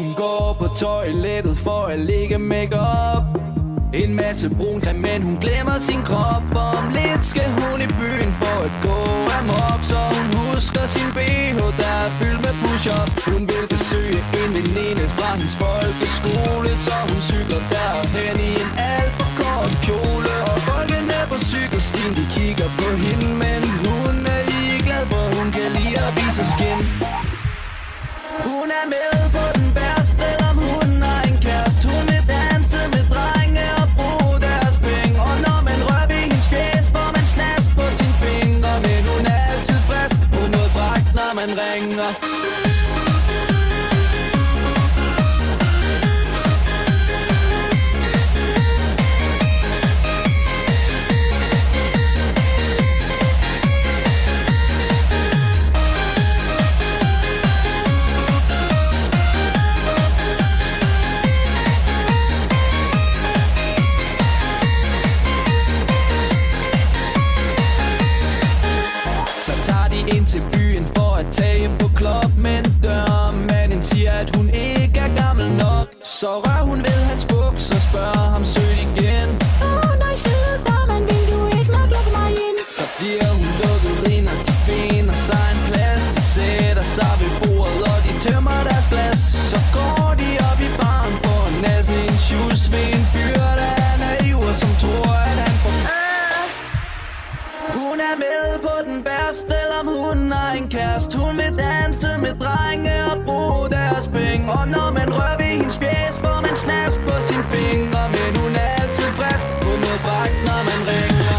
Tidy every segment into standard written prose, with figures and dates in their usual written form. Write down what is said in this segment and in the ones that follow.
Hun går på toilettet for at lægge make-up. En masse brun creme, men hun glemmer sin krop. Om lidt skal hun i byen for at gå amok. Så hun husker sin BH, der er fyldt med push-up. Hun vil besøge en veninde fra hendes folkeskole, så hun cykler derhen i en alt for kort kjole. Og folkene på cykelstien, de kigger på hende, men hun er ligeglad, for hun kan lide at vise skin. Hun er med på den værste, om hun har en kæreste. Hun vil danse med drenge og bruge deres penge. Og når man rører ved hendes fjes, får man snask på sine fingre. Men hun er altid frisk på noget fragt, når man ringer. Ind til byen for at tage på klub, men dørmanden siger, at hun ikke er gammel nok. Så rører hun ved hans buks og spørger ham sødt igen. Nej, søde dørmand, vil du ikke nok lukke mig ind? Så bliver hun lukket ind, og de finder sig en plads. De sætter sig ved bordet, og de tømmer deres glas. Så går de op i baren for at nasse en shoes ved en fyr, der er naiv og som tror, at han får Hun er med på den værste, om hun har en kæreste. Hun vil danse med drenge og bruge deres penge. Og når man rører ved hendes fjes, får man snask på sine fingre. Men hun er altid frisk på noget fragt, når man ringer.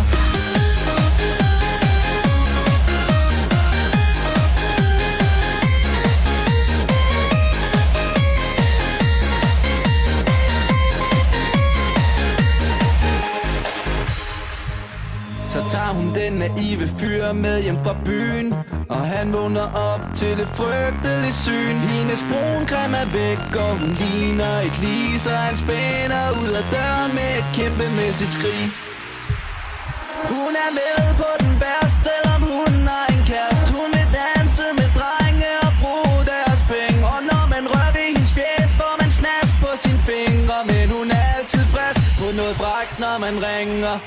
Så tager hun den naive fyr med hjem fra byen, og han vågner op til et frygteligt syn. Hendes brun creme er væk, og hun ligner et lig, så han spænder ud af døren med et kæmpemæssigt skrig. Hun er med på den værste, om hun har en kæreste. Hun vil danse med drenge og bruge deres penge. Og når man rører ved hendes fjes, får man snask på sine fingre. Men hun er altid frisk på noget fragt, når man ringer.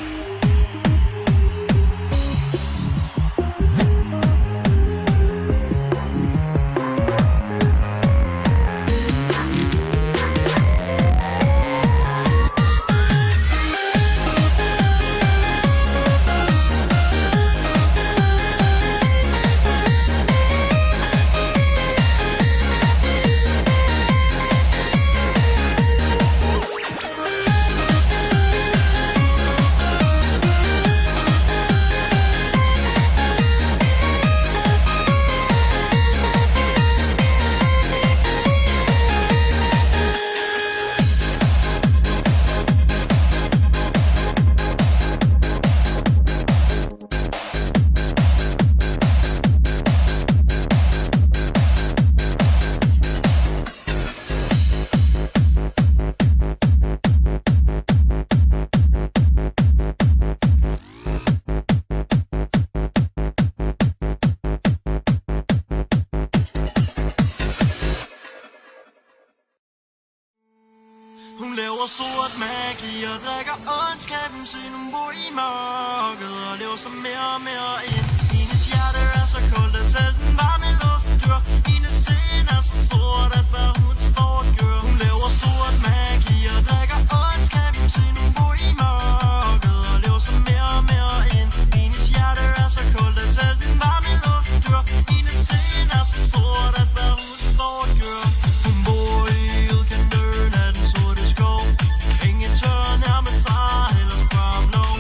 Hun laver sort magi og drikker ondskabens symbol i mørket og lever så mere og mere ind. Hendes hjerte er så koldt, at selv den varme luft dør. Hendes sind er så sort, at hvad hun står og gør. Hun laver sort magi og drikker ondskabens symbol i mørket og lever så mere og mere ind. Hendes hjerte er så koldt, at selv den varme luft dør. Hendes sind er så sort, at hvad hun står og gør. Hun bor i udkanten af den sorte skov. Ingen tør nærme sig eller spørge om lov.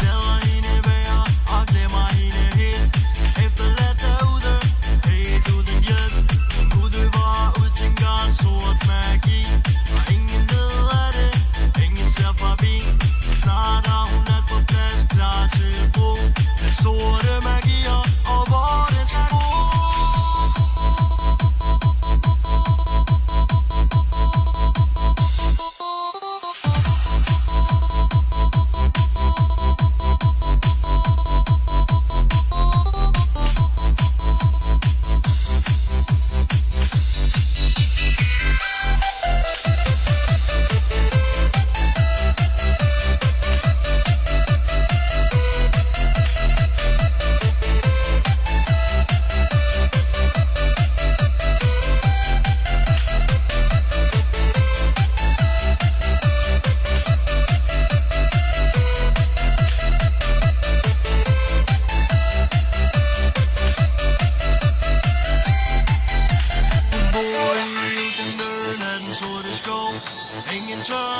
Lader hende være og glemmer hende helt. Efterladt derude, helt uden hjælp.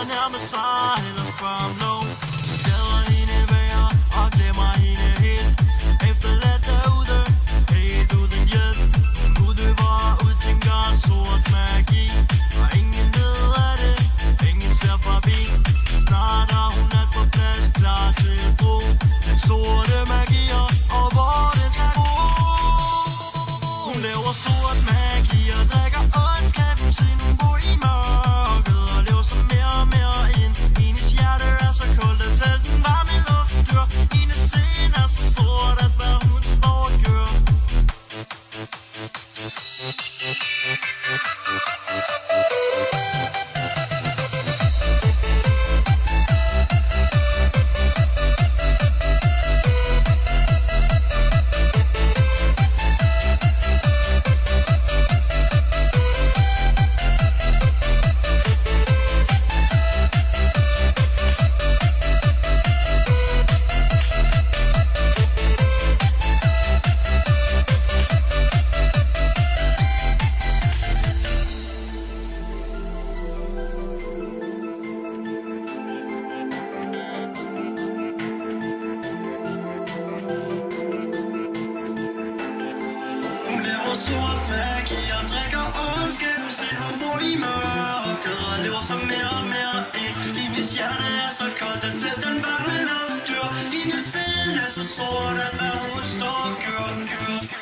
at nærme sig eller spørge om lov. Jeg skader hende værre og glemmer hende helt. Efterladt derude, helt uden hjælp. Udøver udtænker en sort magi, og ingen ved af det, ingen ser forbi. Snart har hun alt på plads, klar til brug. Den sorte magier, og hvor den skal gå. Hun laver sort magi og drikker ondskaben sin. Hun bor i mørket og lever sig mere og mere ind. Hendes hjerte er så koldt, at selv den varme luft dør. Hendes sind er så sort, at hvad hun står og gør. Sort magi og drikker ondskaben sin. Hun bor i mørket og lever sig mere og mere ind. Hendes hjerte er så koldt, at selv den varme luft dør. Hendes sind er så sort, at hvad hun står og gør.